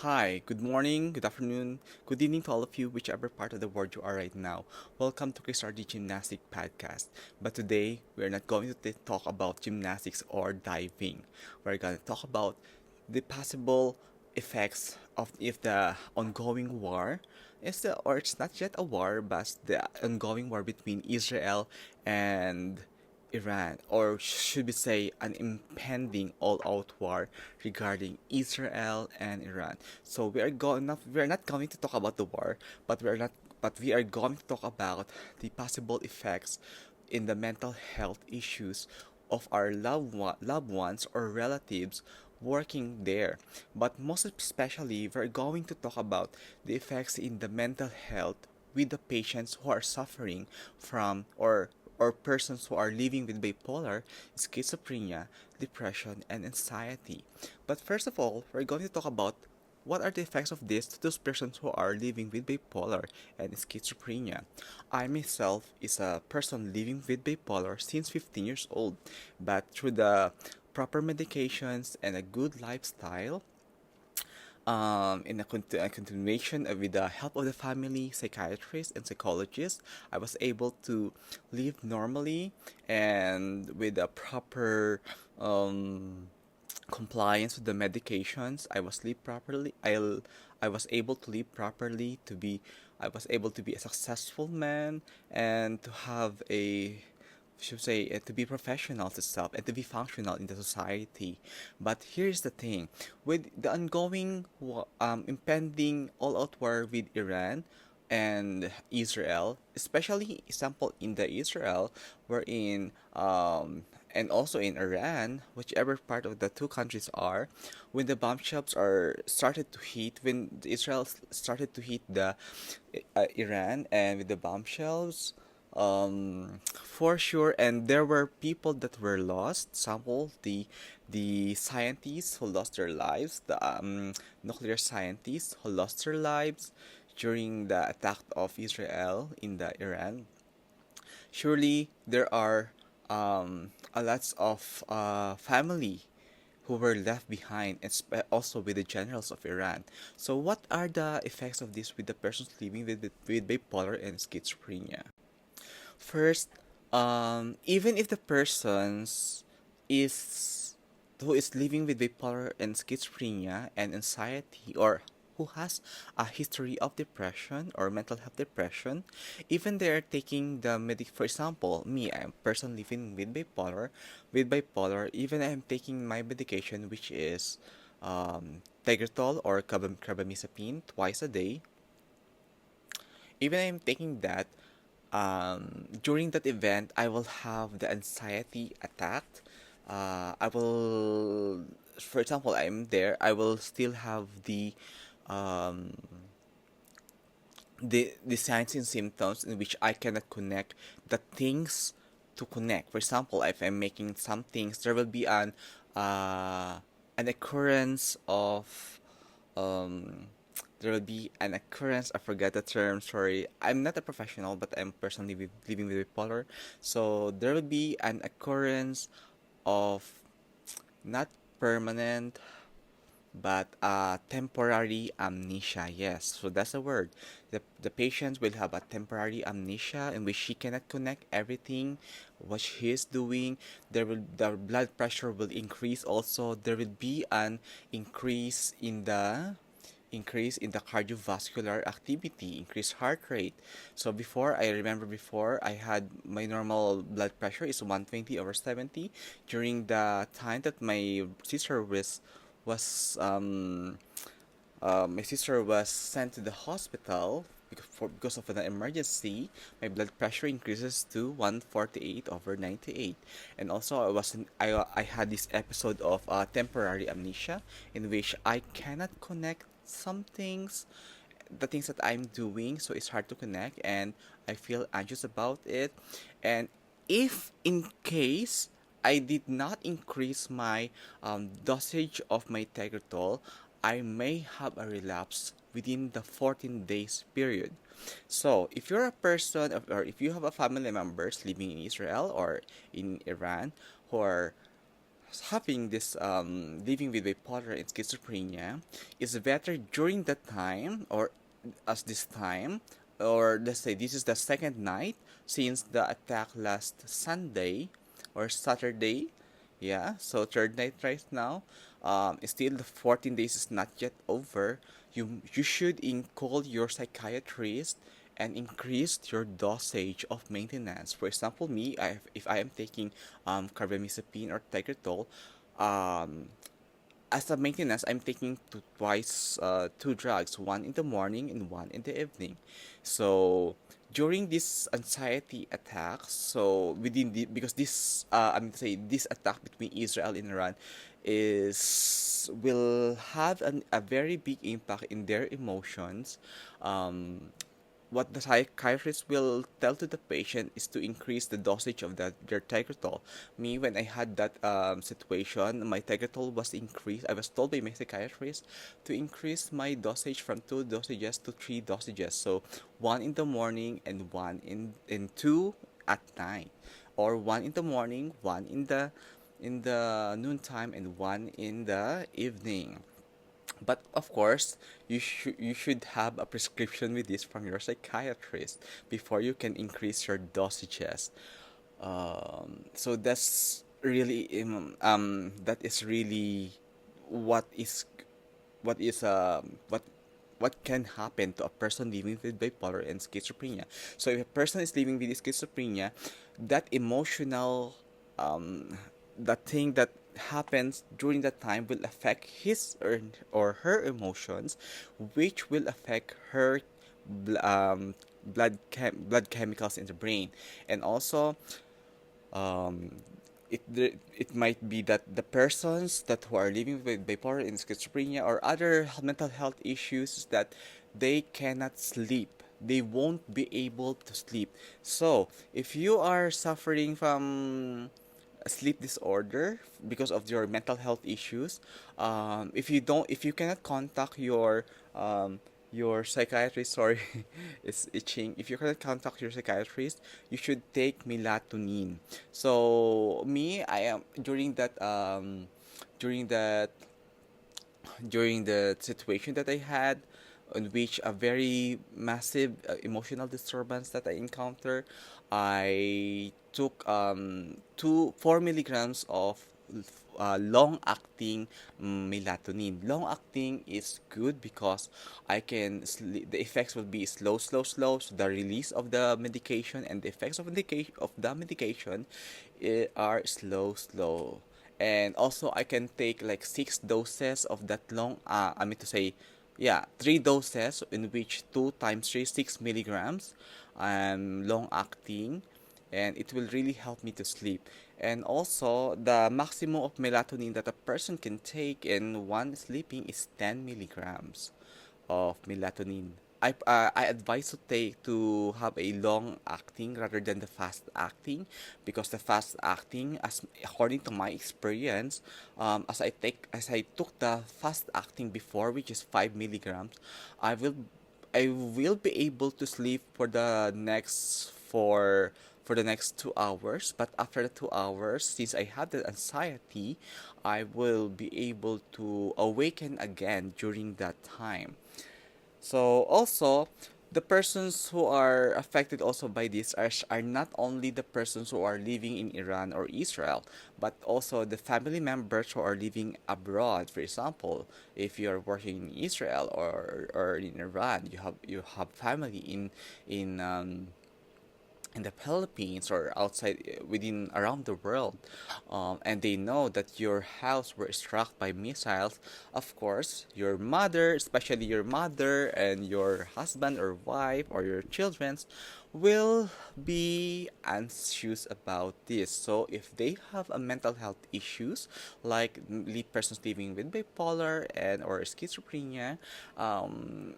Hi, good morning, good afternoon, good evening to all of you, whichever part of the world you are right now. Welcome to Chris RD Gymnastic Podcast. But today, we're not going to talk about gymnastics or diving. We're going to talk about the possible effects of if the ongoing war or it's not yet a war, but the ongoing war between Israel and Iran, or should we say, an impending all-out war regarding Israel and Iran. So we are not going to talk about the war, but we are going to talk about the possible effects in the mental health issues of our loved ones or relatives working there. But most especially, we're going to talk about the effects in the mental health with the patients who are suffering from or persons who are living with bipolar, schizophrenia, depression, and anxiety. But first of all, we're going to talk about what are the effects of this to those persons who are living with bipolar and schizophrenia. I myself is a person living with bipolar since 15 years old, but through the proper medications and a good lifestyle, in a continuation with the help of the family, psychiatrist, and psychologist, I was able to live normally and with a proper compliance with the medications. I was able to live properly. I was able to be a successful man and to have a should say to be professional to self and to be functional in the society. But here's the thing: with the ongoing impending all-out war with Iran and Israel, especially example in the Israel, wherein and also in Iran, whichever part of the two countries are, when the bomb shops are started to hit, when Israel started to hit the Iran and with the bombshells, for sure, and there were people that were lost. Sample the scientists who lost their lives, the nuclear scientists who lost their lives during the attack of Israel in the Iran. Surely there are a lots of family who were left behind, and also with the generals of Iran. So, what are the effects of this with the persons living with bipolar and schizophrenia? First, even if the persons is who is living with bipolar and schizophrenia and anxiety, or who has a history of depression or mental health depression, even they are taking the medic. For example, me, I'm a person living with bipolar. Even I'm taking my medication, which is Tegretol or carbamazepine twice a day. Even I'm taking that, during that event, I will have the anxiety attack. I will, for example, I'm there. I will still have um, the signs and symptoms in which I cannot connect the things to connect. For example, if I'm making some things, there will be an occurrence of um there will be an occurrence. I forget the term. Sorry, I'm not a professional, but I'm personally living with bipolar. So there will be an occurrence of not permanent but temporary amnesia. Yes, so that's the word. The patient will have a temporary amnesia in which she cannot connect everything what she is doing. The blood pressure will increase. Also, there will be an increase in the cardiovascular activity, increased heart rate. So before, I remember before I had my normal blood pressure is 120 over 70. During the time that was my sister was sent to the hospital because of an emergency. My blood pressure increases to 148 over 98, and also I had this episode of temporary amnesia in which I cannot connect some things, the things that I'm doing, so it's hard to connect, and I feel anxious about it. And if in case I did not increase my dosage of my Tegretol, I may have a relapse within the 14 days period. So, if you're a person or if you have a family members living in Israel or in Iran who are having this living with bipolar and schizophrenia is better during the time or as this time, or let's say this is the second night since the attack last Sunday or Saturday. Yeah, so third night right now. Still the 14 days is not yet over. You should call your psychiatrist and increase your dosage of maintenance. For example, me, if I am taking carbamazepine or Tegretol, um, as a maintenance, I'm taking two drugs, one in the morning and one in the evening. So during this anxiety attacks, so within the because this I'm say this attack between Israel and Iran will have a very big impact in their emotions. Um, what the psychiatrist will tell to the patient is to increase the dosage of their Tegretol. Me, when I had that situation, my Tegretol was increased. I was told by my psychiatrist to increase my dosage from two dosages to three dosages. So one in the morning and one in two at night, or one in the morning, one in the noontime, and one in the evening. But of course, you should have a prescription with this from your psychiatrist before you can increase your dosages. So that is really what is what can happen to a person living with bipolar and schizophrenia. So if a person is living with schizophrenia, that emotional the thing that happens during that time will affect or her emotions, which will affect her blood chemicals in the brain, and also um, it might be that the persons that who are living with bipolar and schizophrenia or other mental health issues that they cannot sleep. They won't be able to sleep. So if you are suffering from a sleep disorder because of your mental health issues, if you cannot contact your psychiatrist, sorry, it's itching. If you cannot contact your psychiatrist, you should take melatonin. So me, I am during that during the situation that I had, in which a very massive emotional disturbance that I encountered, I took 4 milligrams of long-acting melatonin. Long-acting is good because I can sleep. The effects will be slow, slow, slow. So the release of the medication and the effects of the medication are slow, slow. And also I can take like 6 doses of that long I mean to say, yeah, 3 doses, in which 2 times 3 6 milligrams long acting, and it will really help me to sleep. And also the maximum of melatonin that a person can take in one sleeping is 10 milligrams of melatonin. I advise to have a long acting rather than the fast acting, because the fast acting, as according to my experience, as I took the fast acting before, which is 5 milligrams, I will I will be able to sleep for the next 2 hours. But after the 2 hours, since I have the anxiety, I will be able to awaken again during that time. So also, the persons who are affected also by this are not only the persons who are living in Iran or Israel, but also the family members who are living abroad. For example, if you are working in Israel or in Iran, you have family in the Philippines or outside within around the world, and they know that your house were struck by missiles. Of course, your mother, especially your mother and your husband or wife or your children's, will be anxious about this. So if they have a mental health issues like persons living with bipolar and or schizophrenia, um,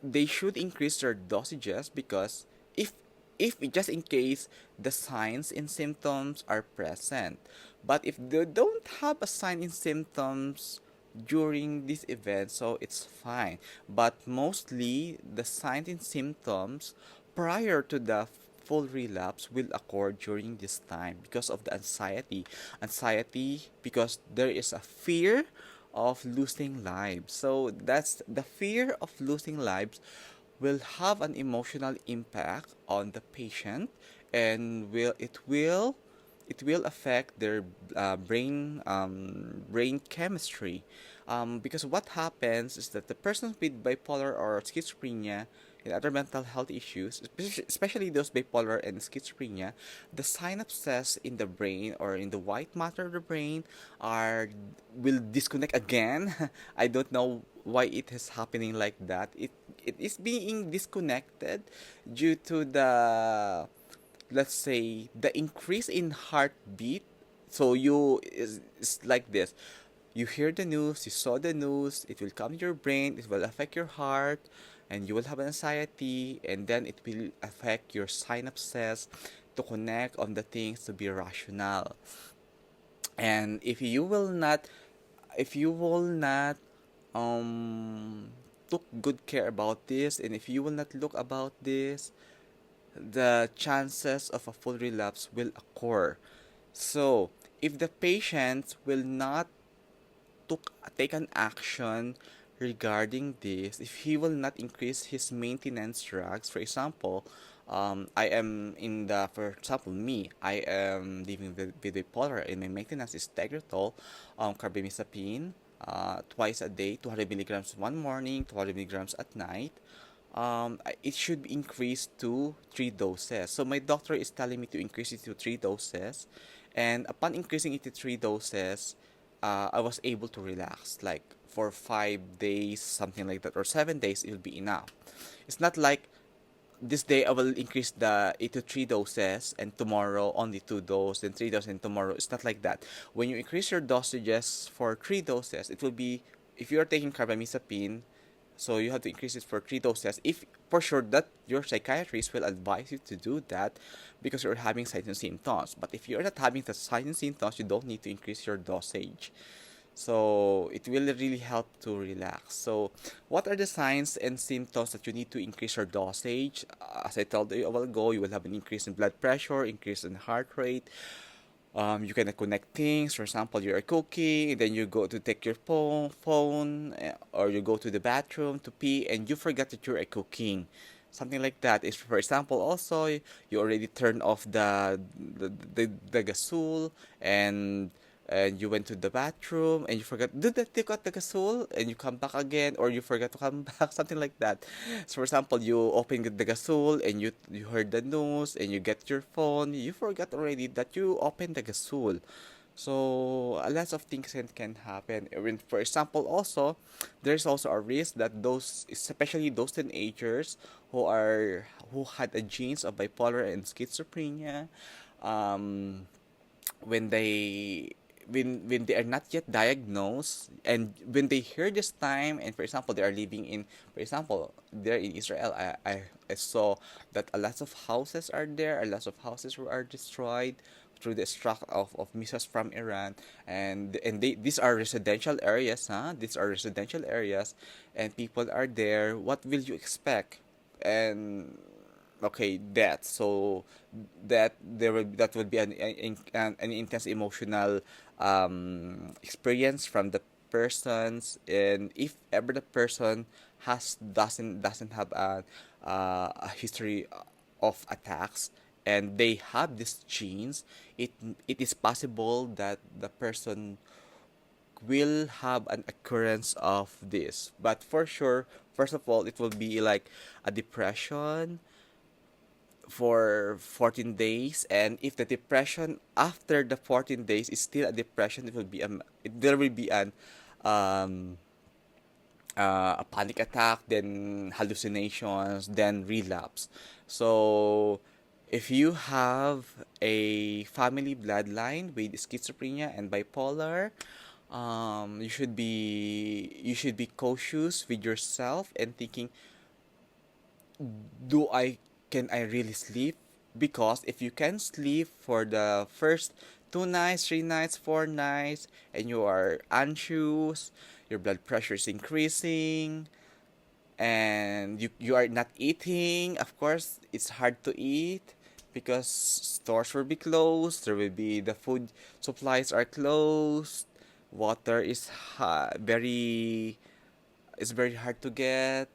they should increase their dosages, because if just in case the signs and symptoms are present, but if they don't have a sign and symptoms during this event, so it's fine. But mostly the signs and symptoms prior to the full relapse will occur during this time because of the anxiety because there is a fear of losing lives. So that's the fear of losing lives will have an emotional impact on the patient, and will affect their brain chemistry. Because what happens is that the person with bipolar or schizophrenia and other mental health issues, especially those bipolar and schizophrenia, the synapses in the brain or in the white matter of the brain are will disconnect again. I don't know why it is happening like that. It is being disconnected due to the, let's say, the increase in heartbeat. So it's like this: you hear the news, you saw the news, it will come to your brain, it will affect your heart, and you will have anxiety, and then it will affect your synapses to connect on the things to be rational. And if you will not um took good care about this, and if you will not look about this, the chances of a full relapse will occur. So, if the patient will not take an action regarding this, if he will not increase his maintenance drugs, for example, I am in the, for example, me, I am living with bipolar, and my maintenance is Tegretol, carbamazepine, twice a day, 200 milligrams one morning, 200 milligrams at night. It should be increased to 3 doses. So my doctor is telling me to increase it to 3 doses, and upon increasing it to 3 doses, I was able to relax like for 5 days, something like that, or 7 days. It will be enough. It's not like this day I will increase the it to 3 doses, and tomorrow only 2 doses, then 3 doses, and tomorrow. It's not like that. When you increase your dosages for 3 doses, it will be, if you are taking carbamazepine, so you have to increase it for 3 doses. If for sure that your psychiatrist will advise you to do that because you're having signs and symptoms. But if you're not having the signs and symptoms, you don't need to increase your dosage. So it will really help to relax. So what are the signs and symptoms that you need to increase your dosage? As I told you a while ago, you will have an increase in blood pressure, increase in heart rate. You can connect things. For example, you are cooking, then you go to take your phone, or you go to the bathroom to pee, and you forget that you are cooking. Something like that. Is, for example, also you already turned off the gasol, and you went to the bathroom and you forgot, did that take out the gasol, and you come back again, or you forgot to come back, something like that. So for example, you open the gasol, and you heard the news, and you get your phone, you forgot already that you opened the gasol. So a lot of things can happen. When, for example, also there's also a risk that those, especially those teenagers who had a genes of bipolar and schizophrenia, um, when they are not yet diagnosed, and when they hear this time, and for example they are living in, for example, there in Israel, I saw that a lot of houses are there, a lot of houses are destroyed through the struck of missiles from Iran, these are residential areas, these are residential areas, and people are there. What will you expect? And okay, that, so that would be an intense emotional experience from the persons. And if ever the person doesn't have a history of attacks, and they have these genes, it is possible that the person will have an occurrence of this. But for sure, first of all, it will be like a depression for 14 days. And if the depression after the 14 days is still a depression, there will be an um a panic attack, then hallucinations, then relapse. So if you have a family bloodline with schizophrenia and bipolar, you should be cautious with yourself and thinking, do I can I really sleep? Because if you can sleep for the first 2 nights, 3 nights, 4 nights, and you are anxious, your blood pressure is increasing, and you are not eating, of course, it's hard to eat. because stores will be closed. There will be the food supplies are closed. Water is very it's very hard to get.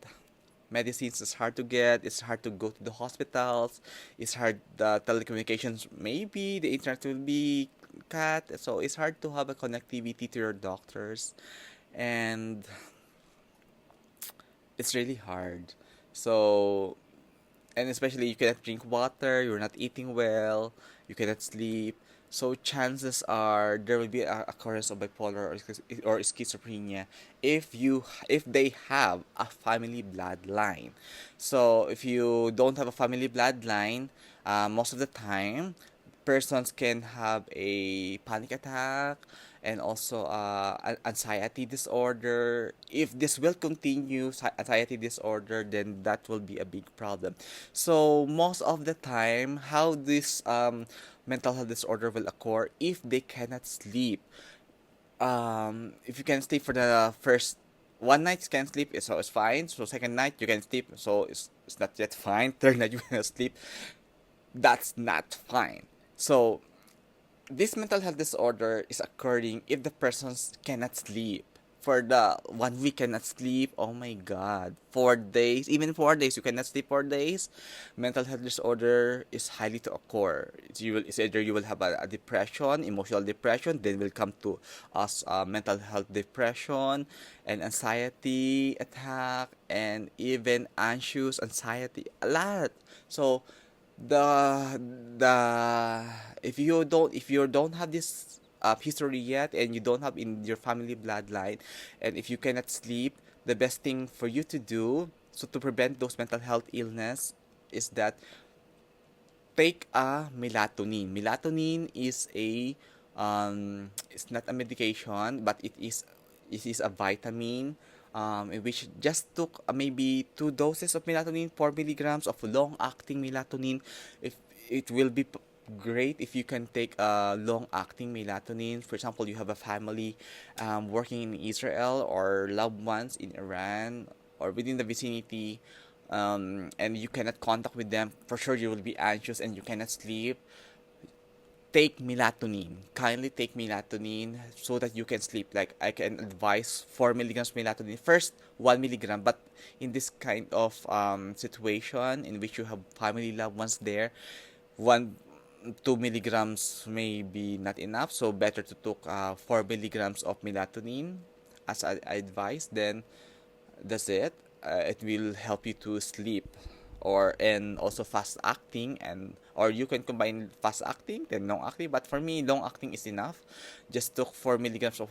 Medicines is hard to get. It's hard to go to the hospitals. It's hard the telecommunications. Maybe the internet will be cut. So it's hard to have a connectivity to your doctors, and it's really hard. So and especially you cannot drink water, you're not eating well, you cannot sleep. So chances are there will be a occurrence of bipolar or schizophrenia if they have a family bloodline. So if you don't have a family bloodline, most of the time persons can have a panic attack and also anxiety disorder. If this will continue, anxiety disorder, then that will be a big problem. So most of the time, how this mental health disorder will occur if they cannot sleep. If you can sleep for the first one night, you can sleep, so it's fine. So second night you can sleep, so it's not yet fine. Third night you can sleep, that's not fine. So this mental health disorder is occurring if the person cannot sleep. For the 1 week cannot sleep, oh my god. 4 days, even 4 days, you cannot sleep 4 days. Mental health disorder is highly to occur. It's either you will have a depression, emotional depression, then will come to us mental health depression and anxiety attack and even anxious anxiety. A lot. So the the if you don't have this history yet and you don't have in your family bloodline, and if you cannot sleep, the best thing for you to do so to prevent those mental health illness is that take a melatonin. Melatonin is a it's not a medication, but it is a vitamin in which just took maybe 2 doses of melatonin, 4 milligrams of long-acting melatonin. If it will be great if you can take a long-acting melatonin. For example, you have a family working in Israel or loved ones in Iran or within the vicinity, and you cannot contact with them, for sure you will be anxious and you cannot sleep. Take melatonin. Kindly take melatonin so that you can sleep. Like I can advise 4 milligrams melatonin. First 1 milligram, but in this kind of situation in which you have family loved ones there, 1 2 milligrams may be not enough. So better to take 4 milligrams of melatonin as I advise. Then that's it. It will help you to sleep, or and also fast acting, and or you can combine fast acting then long acting, but for me long acting is enough. Just took 4 milligrams of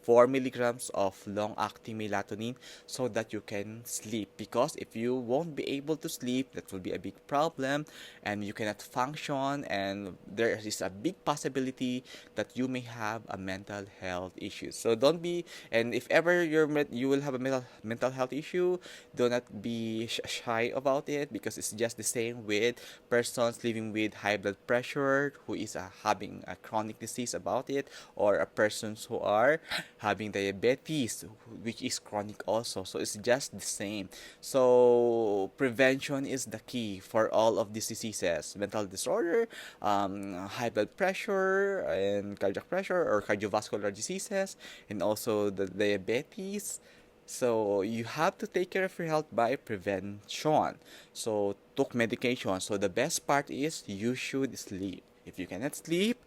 4 milligrams of long acting melatonin so that you can sleep, because if you won't be able to sleep, that will be a big problem and you cannot function, and there is a big possibility that you may have a mental health issue. So don't be, and if ever you will have a mental health issue, do not be shy about it, because it's just the same with persons living with high blood pressure who is having a chronic disease about it, or a persons who are having diabetes, which is chronic also. So it's just the same. So prevention is the key for all of these diseases: mental disorder, high blood pressure and cardiac pressure or cardiovascular diseases, and also the diabetes. So you have to take care of your health by prevention. So took medication. So the best part is you should sleep. If you cannot sleep,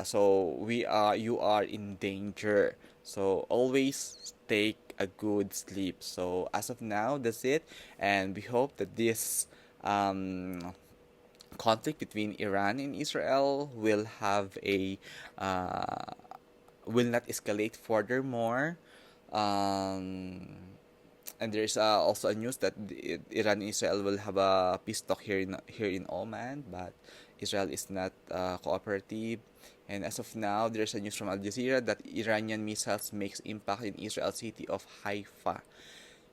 so we are you are in danger. So always take a good sleep. So as of now, that's it, and we hope that this conflict between Iran and Israel will have a will not escalate furthermore. Um, and there's also a news that Iran and Israel will have a peace talk here in Oman, but Israel is not cooperative. And as of now, there's a news from Al Jazeera that Iranian missiles makes impact in Israel city of Haifa.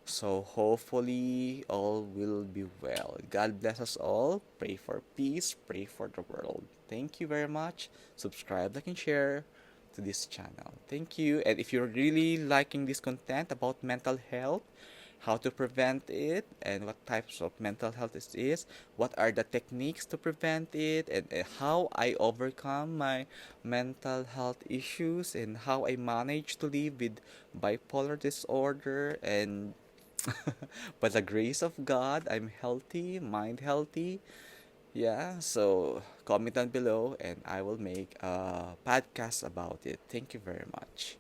So hopefully all will be well. God bless us all. Pray for peace. Pray for the world. Thank you very much. Subscribe, like, and share to this channel. Thank you. And if you're really liking this content about mental health how to prevent it, and what types of mental health it is, what are the techniques to prevent it, and how I overcome my mental health issues, and how I manage to live with bipolar disorder. And by the grace of God, I'm healthy, mind healthy. Yeah, so comment down below and I will make a podcast about it. Thank you very much.